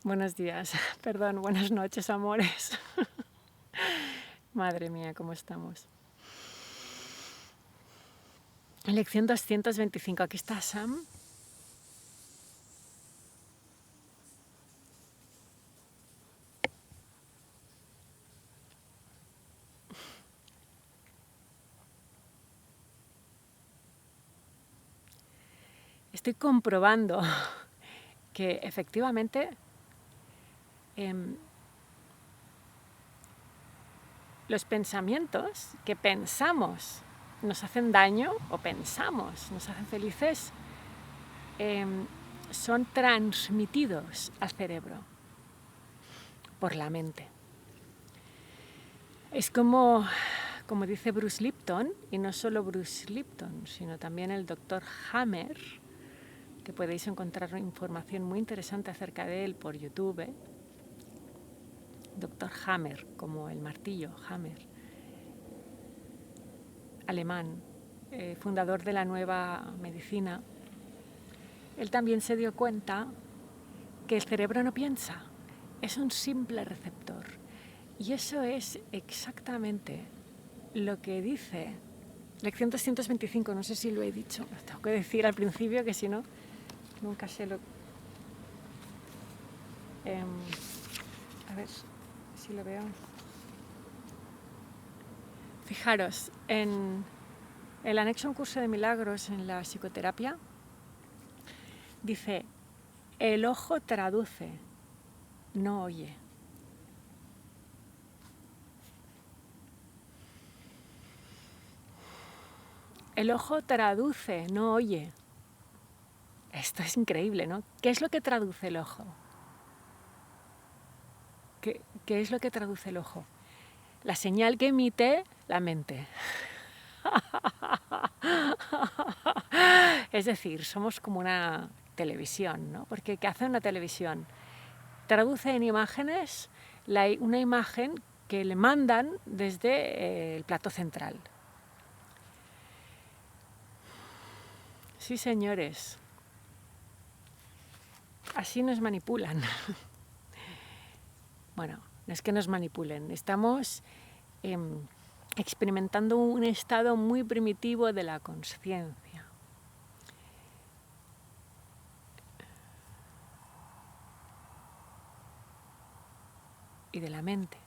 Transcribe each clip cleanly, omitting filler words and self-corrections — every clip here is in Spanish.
Buenos días, perdón, buenas noches, amores. Madre mía, ¿cómo estamos? Lección 225, aquí está Sam. Estoy comprobando que efectivamente los pensamientos que pensamos nos hacen daño o pensamos nos hacen felices son transmitidos al cerebro por la mente. Es como dice Bruce Lipton, y no solo Bruce Lipton, sino también el doctor Hammer, que podéis encontrar información muy interesante acerca de él por YouTube. Doctor Hammer, como el martillo, Hammer, alemán, fundador de la nueva medicina. Él también se dio cuenta que el cerebro no piensa, es un simple receptor. Y eso es exactamente lo que dice Lección 225, no sé si lo he dicho, lo tengo que decir al principio, que si no, nunca sé lo... a ver si lo veo. Fijaros, en el anexo a un curso de milagros en la psicoterapia, dice, el ojo traduce, no oye. El ojo traduce, no oye. Esto es increíble, ¿no? ¿Qué es lo que traduce el ojo? ¿Qué es lo que traduce el ojo? La señal que emite la mente. Es decir, somos como una televisión, ¿no? Porque ¿qué hace una televisión? Traduce en imágenes una imagen que le mandan desde el plato central. Sí, señores. Así nos manipulan. Bueno, no es que nos manipulen, estamos experimentando un estado muy primitivo de la consciencia. Y de la mente.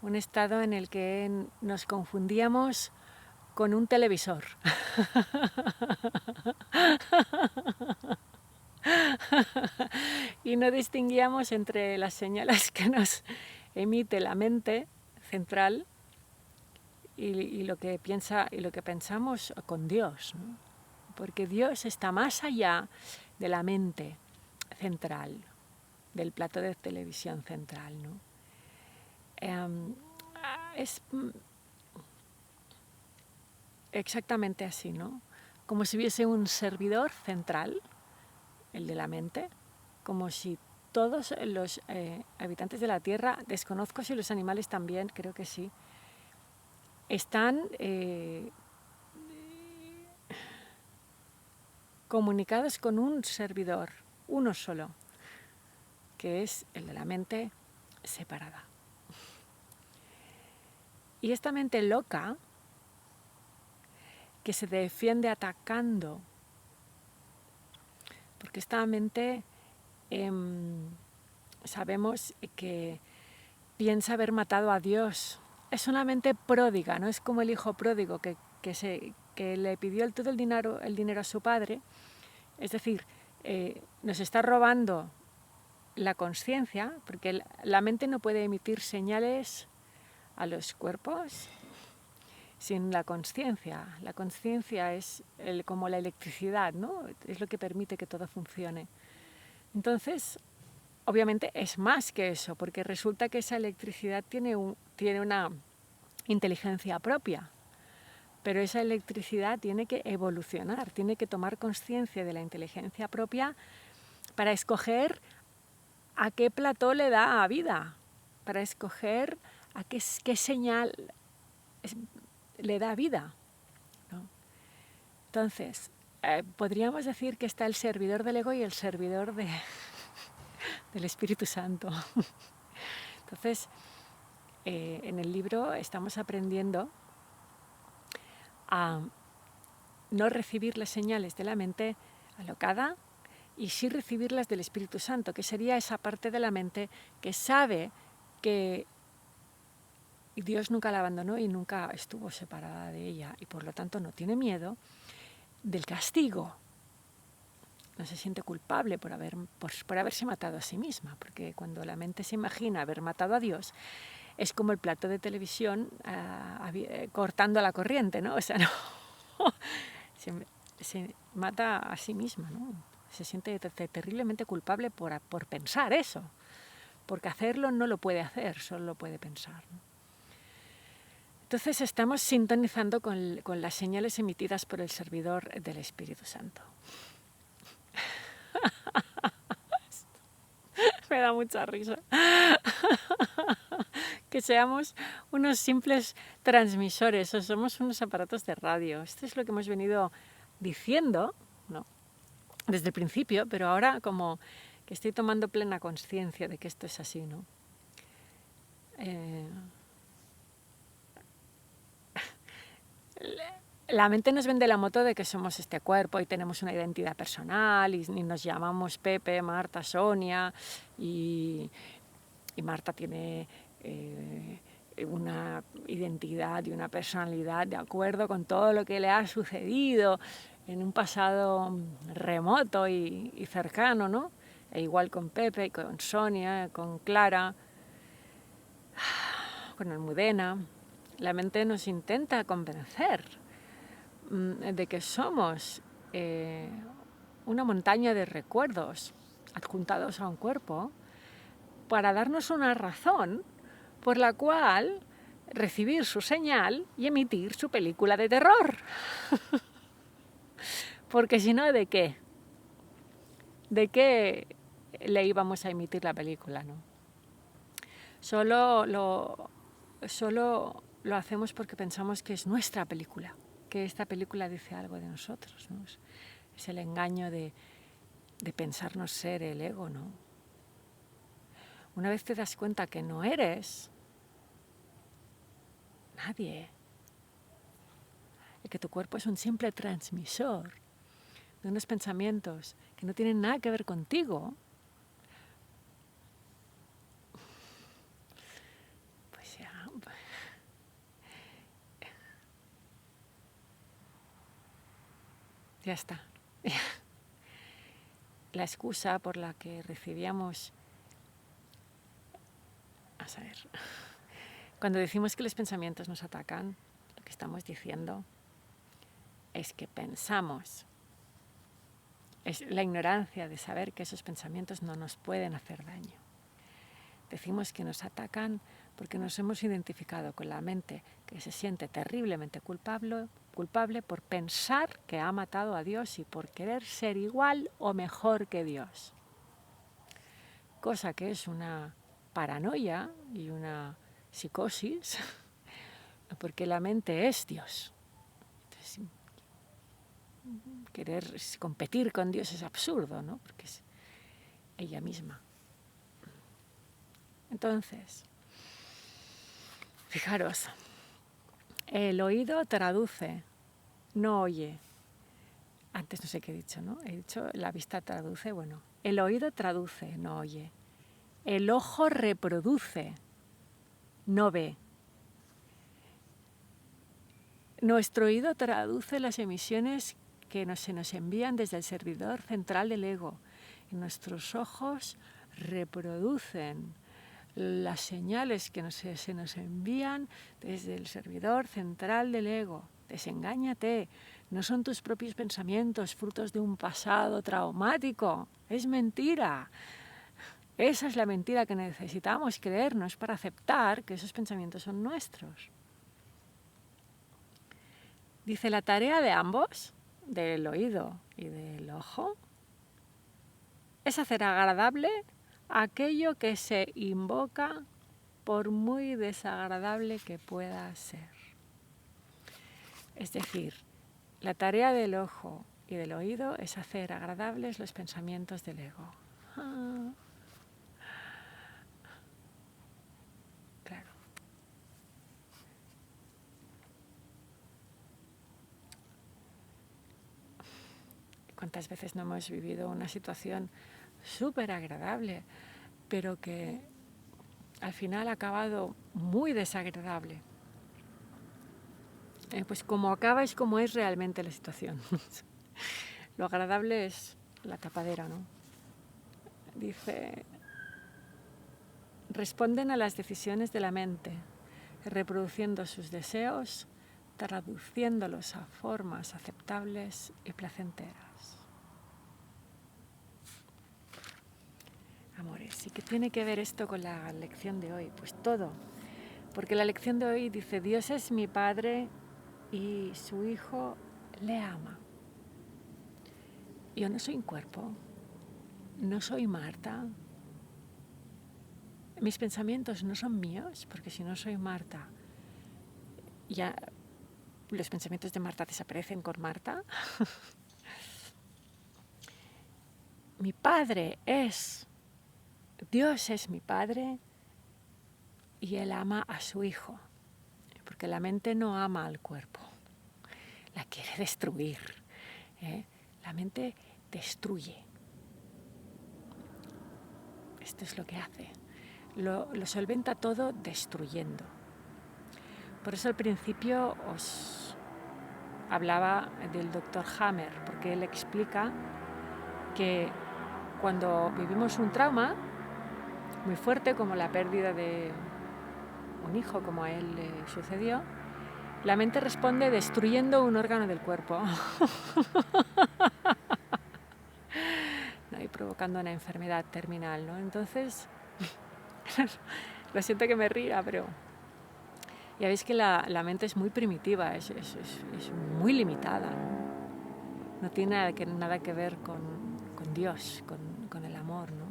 Un estado en el que nos confundíamos con un televisor. Y no distinguíamos entre las señales que nos emite la mente central y lo que piensa y lo que pensamos con Dios, ¿no? Porque Dios está más allá de la mente central, del plato de televisión central, ¿no? Es exactamente así, ¿no? Como si hubiese un servidor central, el de la mente, como si todos los habitantes de la Tierra, desconozco si los animales también, creo que sí, están comunicados con un servidor, uno solo, que es el de la mente separada. Y esta mente loca, que se defiende atacando, porque esta mente sabemos que piensa haber matado a Dios. Es una mente pródiga, no es como el hijo pródigo que le pidió todo el dinero a su padre. Es decir, nos está robando la consciencia, porque la mente no puede emitir señales a los cuerpos sin la consciencia. La consciencia es como la electricidad, ¿no? Es lo que permite que todo funcione. Entonces, obviamente es más que eso, porque resulta que esa electricidad tiene una inteligencia propia, pero esa electricidad tiene que evolucionar, tiene que tomar conciencia de la inteligencia propia para escoger a qué plató le da vida, para escoger a qué señal le da vida, ¿no? Entonces, podríamos decir que está el servidor del ego y el servidor del Espíritu Santo. Entonces, en el libro estamos aprendiendo a no recibir las señales de la mente alocada y sí recibirlas del Espíritu Santo, que sería esa parte de la mente que sabe que Dios nunca la abandonó y nunca estuvo separada de ella, y por lo tanto no tiene miedo del castigo. No se siente culpable por haberse matado a sí misma, porque cuando la mente se imagina haber matado a Dios, es como el plato de televisión cortando la corriente, ¿no? O sea, no, se mata a sí misma, ¿no? Se siente terriblemente culpable por pensar eso, porque hacerlo no lo puede hacer, solo lo puede pensar, ¿no? Entonces estamos sintonizando con las señales emitidas por el servidor del Espíritu Santo. Me da mucha risa. Que seamos unos simples transmisores, o somos unos aparatos de radio. Esto es lo que hemos venido diciendo, ¿no?, desde el principio, pero ahora como que estoy tomando plena conciencia de que esto es así, ¿no? La mente nos vende la moto de que somos este cuerpo y tenemos una identidad personal y nos llamamos Pepe, Marta, Sonia, y Marta tiene una identidad y una personalidad de acuerdo con todo lo que le ha sucedido en un pasado remoto y cercano, ¿no? E igual con Pepe, con Sonia, con Clara, con Almudena. La mente nos intenta convencer de que somos una montaña de recuerdos adjuntados a un cuerpo, para darnos una razón por la cual recibir su señal y emitir su película de terror. Porque si no, ¿de qué? ¿De qué le íbamos a emitir la película, no? Solo lo hacemos porque pensamos que es nuestra película, que esta película dice algo de nosotros, ¿no? Es el engaño de pensarnos ser el ego, ¿no? Una vez te das cuenta que no eres nadie, y que tu cuerpo es un simple transmisor de unos pensamientos que no tienen nada que ver contigo, pues ya está. La excusa por la que recibíamos, a saber, cuando decimos que los pensamientos nos atacan, lo que estamos diciendo es que pensamos. Es la ignorancia de saber que esos pensamientos no nos pueden hacer daño. Decimos que nos atacan porque nos hemos identificado con la mente que se siente terriblemente culpable por pensar que ha matado a Dios y por querer ser igual o mejor que Dios. Cosa que es una paranoia y una psicosis, porque la mente es Dios. Entonces, querer competir con Dios es absurdo, ¿no? Porque es ella misma. Entonces, fijaros, el oído traduce, no oye. Antes no sé qué he dicho, ¿no? He dicho la vista traduce, bueno, el oído traduce, no oye. El ojo reproduce, no ve. Nuestro oído traduce las emisiones que se nos envían desde el servidor central del ego. Y nuestros ojos reproducen las señales que se nos envían desde el servidor central del ego. Desengáñate, no son tus propios pensamientos frutos de un pasado traumático, es mentira. Esa es la mentira que necesitamos creernos para aceptar que esos pensamientos son nuestros. Dice, la tarea de ambos, del oído y del ojo, es hacer agradable aquello que se invoca por muy desagradable que pueda ser. Es decir, la tarea del ojo y del oído es hacer agradables los pensamientos del ego. Claro. ¿Cuántas veces no hemos vivido una situación súper agradable, pero que al final ha acabado muy desagradable? Pues como acaba es como es realmente la situación. Lo agradable es la tapadera, ¿no? Dice, responden a las decisiones de la mente, reproduciendo sus deseos, traduciéndolos a formas aceptables y placenteras. Amores, ¿y qué tiene que ver esto con la lección de hoy? Pues todo, porque la lección de hoy dice, Dios es mi Padre y su Hijo le ama. Yo no soy un cuerpo, no soy Marta. Mis pensamientos no son míos, porque si no soy Marta, ya los pensamientos de Marta desaparecen con Marta. Mi Padre Dios es mi Padre y Él ama a su Hijo, porque la mente no ama al cuerpo, la quiere destruir. La mente destruye. Esto es lo que hace. Lo solventa todo destruyendo. Por eso al principio os hablaba del Dr. Hammer, porque él explica que cuando vivimos un trauma muy fuerte, como la pérdida de un hijo, como a él le sucedió, la mente responde destruyendo un órgano del cuerpo. ¿No? Y provocando una enfermedad terminal, ¿no? Entonces, lo siento que me ría, pero ya veis que la mente es muy primitiva, es muy limitada, ¿no? No tiene nada que ver con Dios, con el amor, ¿no?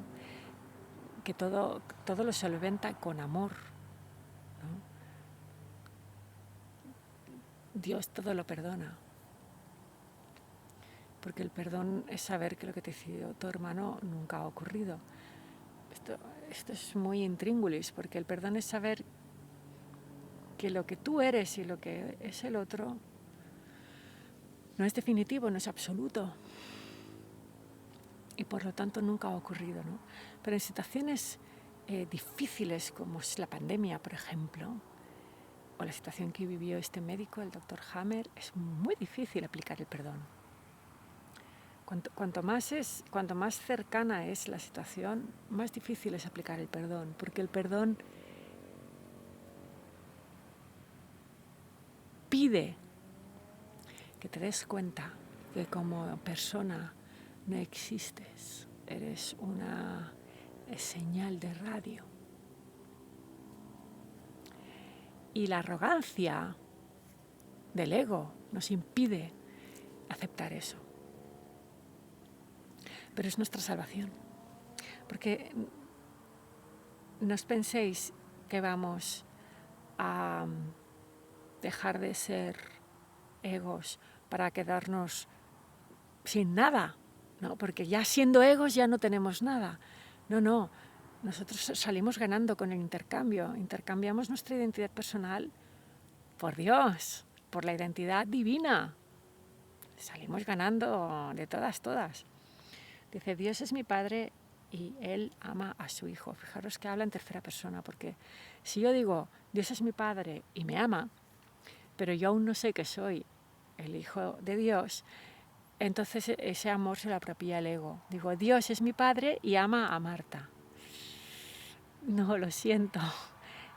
Que todo lo solventa con amor, ¿no? Dios todo lo perdona, porque el perdón es saber que lo que te hizo tu hermano nunca ha ocurrido. Esto es muy intríngulis, porque el perdón es saber que lo que tú eres y lo que es el otro no es definitivo, no es absoluto. Y por lo tanto nunca ha ocurrido, ¿no? Pero en situaciones difíciles como es la pandemia, por ejemplo, o la situación que vivió este médico, el Dr. Hammer, es muy difícil aplicar el perdón. Cuanto más cercana es la situación, más difícil es aplicar el perdón, porque el perdón pide que te des cuenta que como persona no existes, eres una señal de radio. Y la arrogancia del ego nos impide aceptar eso. Pero es nuestra salvación. Porque no os penséis que vamos a dejar de ser egos para quedarnos sin nada, ¿no? Porque ya siendo egos ya no tenemos nada. No. Nosotros salimos ganando con el intercambio. Intercambiamos nuestra identidad personal por Dios, por la identidad divina. Salimos ganando de todas. Dice, Dios es mi Padre y Él ama a su Hijo. Fijaros que habla en tercera persona, porque si yo digo, Dios es mi Padre y me ama, pero yo aún no sé que soy el Hijo de Dios, entonces ese amor se lo apropia el ego. Digo, Dios es mi Padre y ama a Marta. No, lo siento.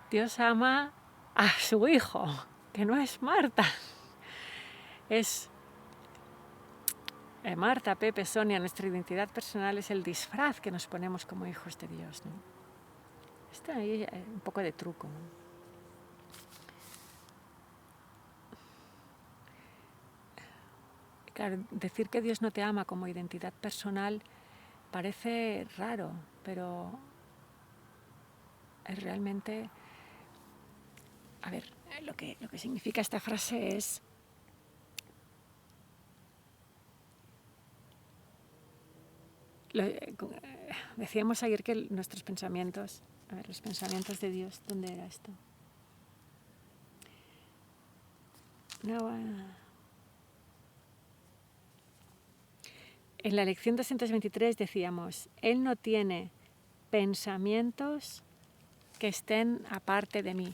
Dios ama a su Hijo, que no es Marta. Es Marta, Pepe, Sonia. Nuestra identidad personal es el disfraz que nos ponemos como hijos de Dios, ¿no? Está ahí un poco de truco, ¿no? Claro, decir que Dios no te ama como identidad personal parece raro, pero es realmente... A ver, lo que significa esta frase es Decíamos ayer que nuestros pensamientos, los pensamientos de Dios, ¿dónde era esto? En la lección 223 decíamos, Él no tiene pensamientos que estén aparte de mí.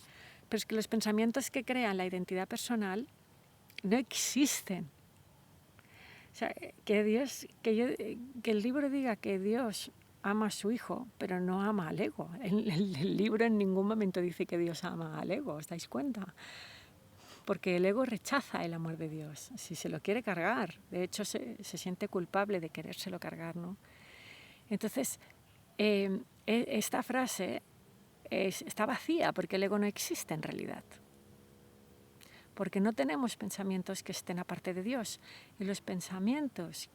Pero es que los pensamientos que crean la identidad personal no existen. O sea, que el libro diga que Dios ama a su hijo, pero no ama al ego. El libro en ningún momento dice que Dios ama al ego, ¿os dais cuenta? Porque el ego rechaza el amor de Dios, si se lo quiere cargar. De hecho, se siente culpable de querérselo cargar, ¿no? Entonces, esta frase está vacía porque el ego no existe en realidad. Porque no tenemos pensamientos que estén aparte de Dios. Y los pensamientos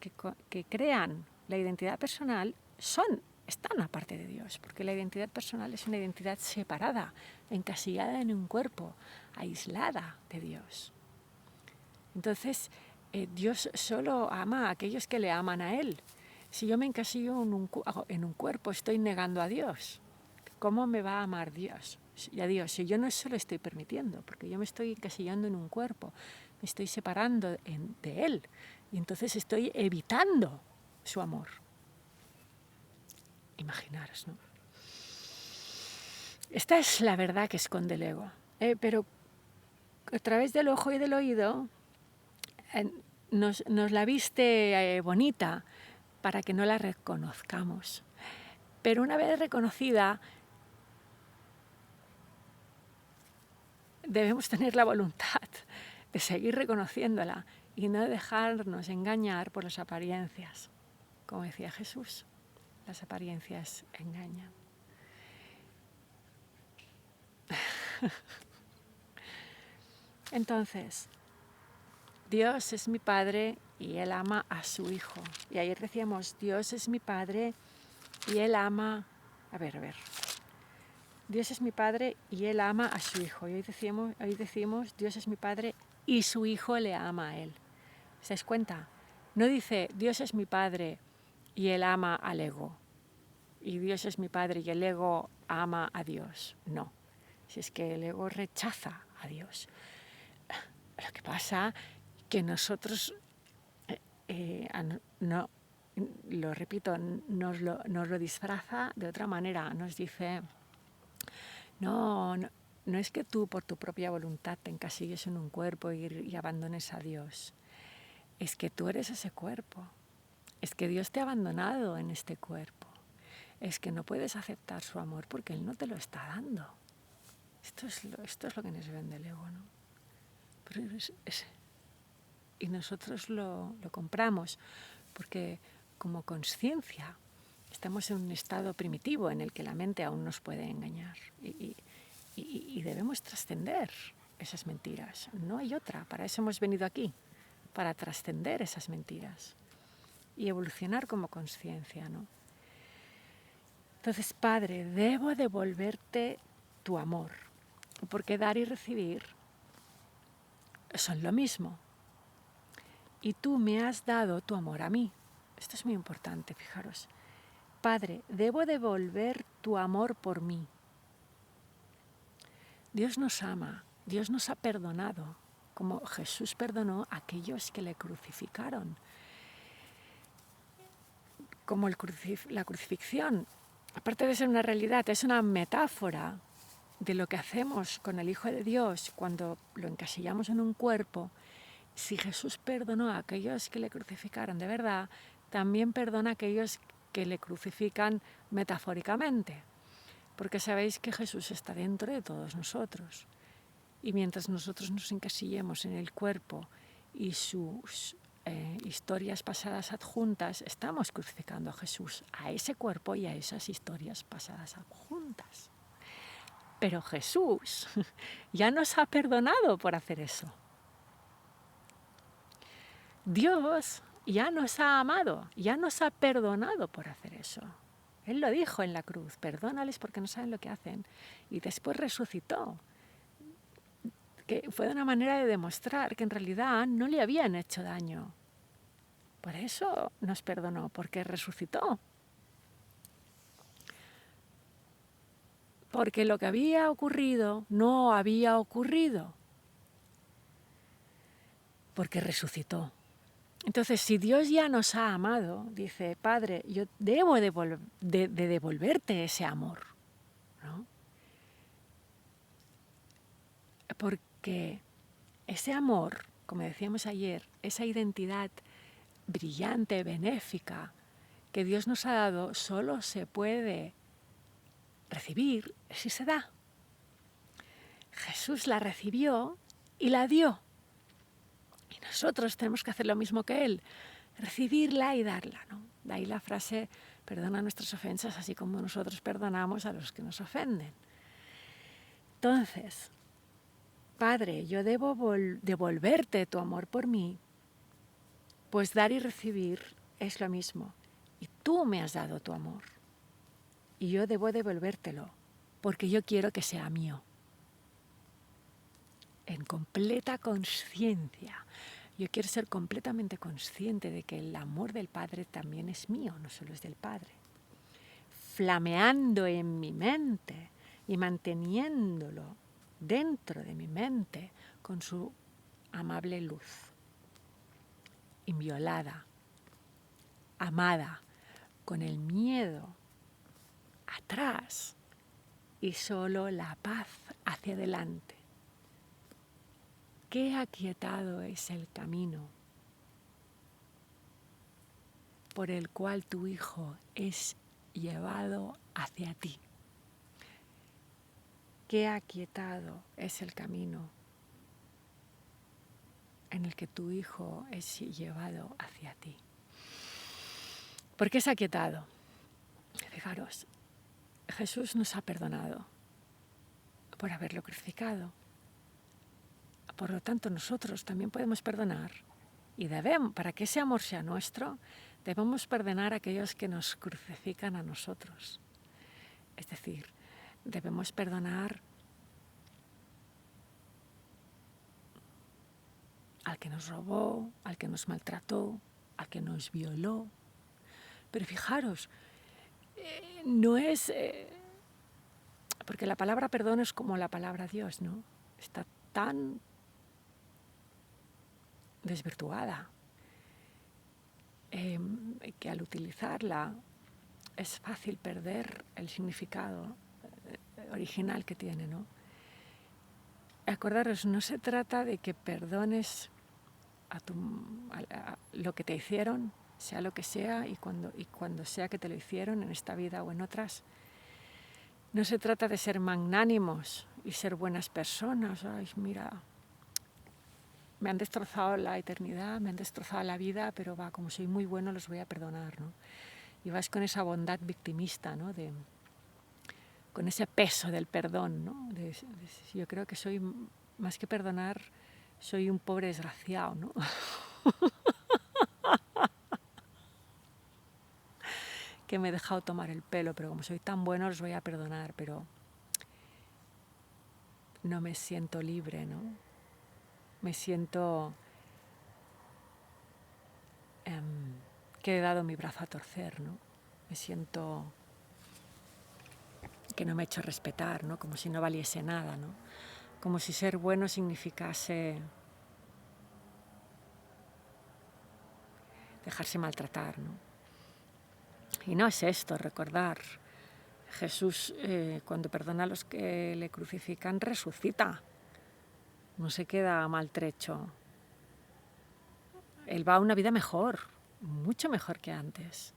que crean la identidad personal están aparte de Dios, porque la identidad personal es una identidad separada, encasillada en un cuerpo, aislada de Dios. Entonces, Dios solo ama a aquellos que le aman a Él. Si yo me encasillo en un cuerpo, estoy negando a Dios. ¿Cómo me va a amar Dios? Y a Dios, si yo no se lo estoy permitiendo, porque yo me estoy encasillando en un cuerpo, me estoy separando de Él, y entonces estoy evitando su amor. Imaginaros, ¿no? Esta es la verdad que esconde el ego, pero a través del ojo y del oído nos la viste bonita para que no la reconozcamos. Pero una vez reconocida, debemos tener la voluntad de seguir reconociéndola y no dejarnos engañar por las apariencias. Como decía Jesús, las apariencias engañan. Entonces, Dios es mi Padre y Él ama a su Hijo. Y ayer decíamos, Dios es mi Padre y Él ama... Dios es mi Padre y Él ama a su Hijo. Y hoy decimos, Dios es mi Padre y su Hijo le ama a Él. ¿Se das cuenta? No dice, Dios es mi Padre y Él ama al ego. Y Dios es mi Padre y el ego ama a Dios. No. Si es que el ego rechaza a Dios. Lo que pasa que nosotros, no, lo repito, nos lo disfraza de otra manera. Nos dice, no es que tú por tu propia voluntad te encasilles en un cuerpo y abandones a Dios. Es que tú eres ese cuerpo. Es que Dios te ha abandonado en este cuerpo. Es que no puedes aceptar su amor porque Él no te lo está dando. Esto es lo que nos vende el ego, ¿no? Pero y nosotros lo compramos porque como conciencia estamos en un estado primitivo en el que la mente aún nos puede engañar y debemos trascender esas mentiras. No hay otra, para eso hemos venido aquí, para trascender esas mentiras y evolucionar como conciencia, ¿no? Entonces, Padre, debo devolverte tu amor, porque dar y recibir son lo mismo. Y tú me has dado tu amor a mí. Esto es muy importante, fijaros. Padre, debo devolver tu amor por mí. Dios nos ama, Dios nos ha perdonado, como Jesús perdonó a aquellos que le crucificaron. Como la crucifixión, aparte de ser una realidad, es una metáfora de lo que hacemos con el Hijo de Dios cuando lo encasillamos en un cuerpo. Si Jesús perdonó a aquellos que le crucificaron de verdad, también perdona a aquellos que le crucifican metafóricamente. Porque sabéis que Jesús está dentro de todos nosotros. Y mientras nosotros nos encasillemos en el cuerpo y sus historias pasadas adjuntas, estamos crucificando a Jesús, a ese cuerpo y a esas historias pasadas adjuntas. Pero Jesús ya nos ha perdonado por hacer eso. Dios ya nos ha amado, ya nos ha perdonado por hacer eso. Él lo dijo en la cruz, perdónales porque no saben lo que hacen. Y después resucitó, que fue una manera de demostrar que en realidad no le habían hecho daño. Por eso nos perdonó, porque resucitó. Porque lo que había ocurrido no había ocurrido. Porque resucitó. Entonces, si Dios ya nos ha amado, dice, Padre, yo debo de devolverte ese amor, ¿no? Porque ese amor, como decíamos ayer, esa identidad brillante, benéfica, que Dios nos ha dado, solo se puede recibir si se da. Jesús la recibió y la dio. Y nosotros tenemos que hacer lo mismo que Él, recibirla y darla, ¿no? De ahí la frase, perdona nuestras ofensas así como nosotros perdonamos a los que nos ofenden. Entonces, Padre, yo debo devolverte tu amor por mí, pues dar y recibir es lo mismo. Y tú me has dado tu amor. Y yo debo devolvértelo, porque yo quiero que sea mío. En completa conciencia. Yo quiero ser completamente consciente de que el amor del Padre también es mío, no solo es del Padre. Flameando en mi mente y manteniéndolo dentro de mi mente con su amable luz. Inviolada, amada, con el miedo atrás y solo la paz hacia adelante. Qué aquietado es el camino por el cual tu Hijo es llevado hacia ti. Qué aquietado es el camino en el que tu Hijo es llevado hacia ti. ¿Por qué es aquietado? Fijaros, Jesús nos ha perdonado por haberlo crucificado. Por lo tanto, nosotros también podemos perdonar y debemos, para que ese amor sea nuestro, debemos perdonar a aquellos que nos crucifican a nosotros. Es decir, debemos perdonar al que nos robó, al que nos maltrató, al que nos violó. Pero fijaros, no es... porque la palabra perdón es como la palabra Dios, ¿no? Está tan desvirtuada que al utilizarla es fácil perder el significado original que tiene, ¿no? Acordaros, no se trata de que perdones a lo que te hicieron, sea lo que sea, y cuando sea que te lo hicieron, en esta vida o en otras. No se trata de ser magnánimos y ser buenas personas. Ay, mira, me han destrozado la eternidad, me han destrozado la vida, pero como soy muy bueno, los voy a perdonar, ¿no? Y vas con esa bondad victimista, ¿no? Con ese peso del perdón, ¿no? Yo creo que soy, más que perdonar, soy un pobre desgraciado, ¿no? Que me he dejado tomar el pelo, pero como soy tan bueno, los voy a perdonar, pero no me siento libre, ¿no? Me siento que he dado mi brazo a torcer, ¿no? Me siento que no me he hecho respetar, ¿no? Como si no valiese nada, ¿no? Como si ser bueno significase dejarse maltratar, ¿no? Y no es esto, recordar. Jesús, cuando perdona a los que le crucifican, resucita. No se queda maltrecho. Él va a una vida mejor, mucho mejor que antes.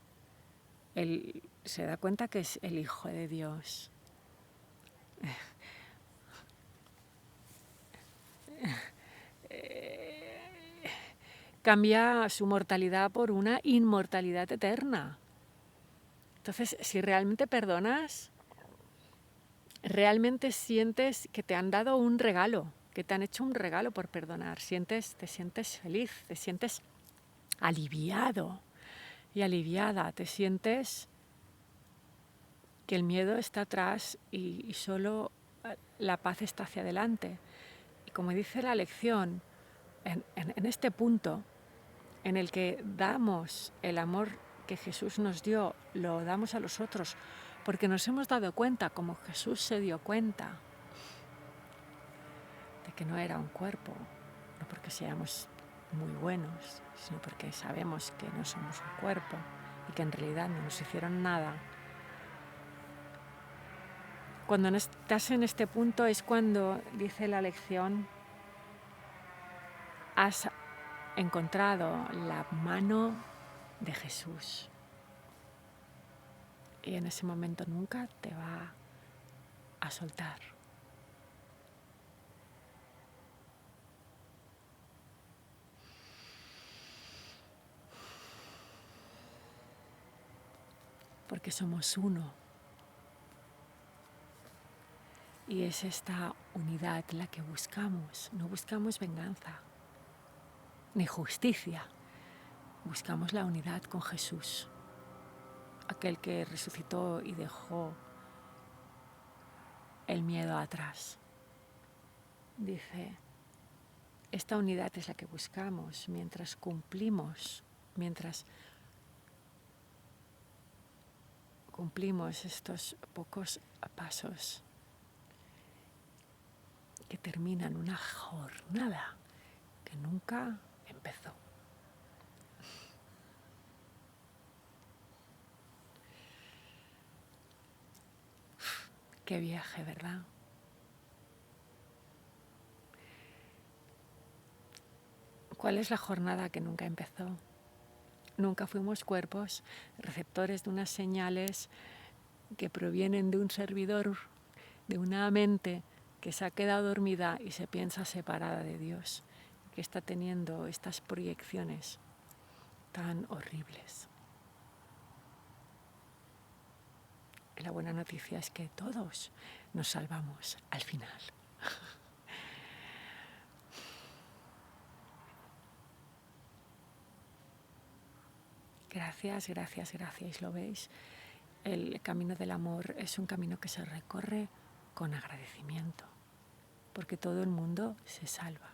Él se da cuenta que es el Hijo de Dios. Cambia su mortalidad por una inmortalidad eterna. Entonces, si realmente perdonas, realmente sientes que te han dado un regalo, que te han hecho un regalo por perdonar. Te sientes feliz, te sientes aliviado y aliviada, te sientes que el miedo está atrás y solo la paz está hacia adelante. Y como dice la lección, en este punto, en el que damos el amor que Jesús nos dio, lo damos a los otros, porque nos hemos dado cuenta, como Jesús se dio cuenta, de que no era un cuerpo, no porque seamos muy buenos, sino porque sabemos que no somos un cuerpo y que en realidad no nos hicieron nada. Cuando estás en este punto es cuando, dice la lección, has encontrado la mano de Jesús. Y en ese momento nunca te va a soltar. Porque somos uno. Y es esta unidad la que buscamos. No buscamos venganza, ni justicia. Buscamos la unidad con Jesús, aquel que resucitó y dejó el miedo atrás. Dice, esta unidad es la que buscamos mientras cumplimos estos pocos pasos que terminan una jornada que nunca empezó. Qué viaje, ¿verdad? ¿Cuál es la jornada que nunca empezó? Nunca fuimos cuerpos, receptores de unas señales que provienen de un servidor, de una mente que se ha quedado dormida y se piensa separada de Dios, que está teniendo estas proyecciones tan horribles. Y la buena noticia es que todos nos salvamos al final. Gracias, gracias, gracias. ¿Lo veis? El camino del amor es un camino que se recorre con agradecimiento, porque todo el mundo se salva.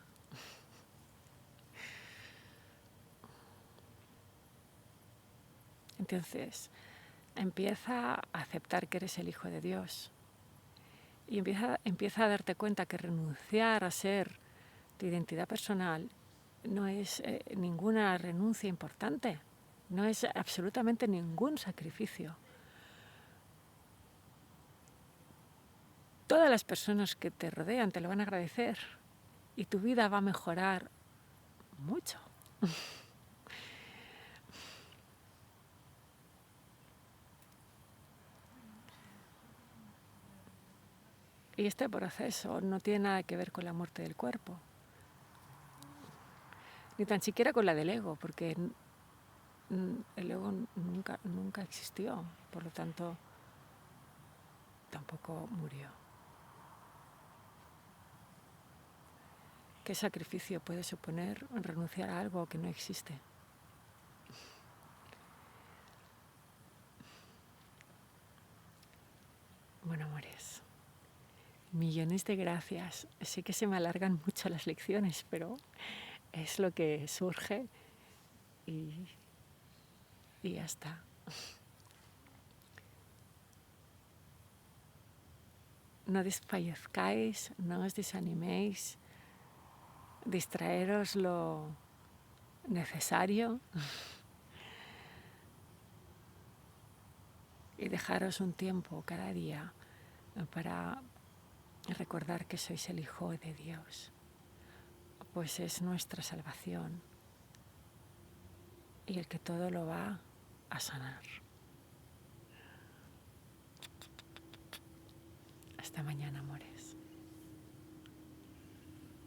Entonces, empieza a aceptar que eres el Hijo de Dios y empieza a darte cuenta que renunciar a ser tu identidad personal no es ninguna renuncia importante, no es absolutamente ningún sacrificio. Todas las personas que te rodean te lo van a agradecer y tu vida va a mejorar mucho. Y este proceso no tiene nada que ver con la muerte del cuerpo, ni tan siquiera con la del ego, porque el ego nunca existió, por lo tanto tampoco murió. ¿Qué sacrificio puede suponer renunciar a algo que no existe? Bueno, amores, millones de gracias. Sé que se me alargan mucho las lecciones, pero es lo que surge y ya está. No desfallezcáis, no os desaniméis, distraeros lo necesario y dejaros un tiempo cada día para recordar que sois el Hijo de Dios, pues es nuestra salvación y el que todo lo va a sanar. Hasta mañana, amor.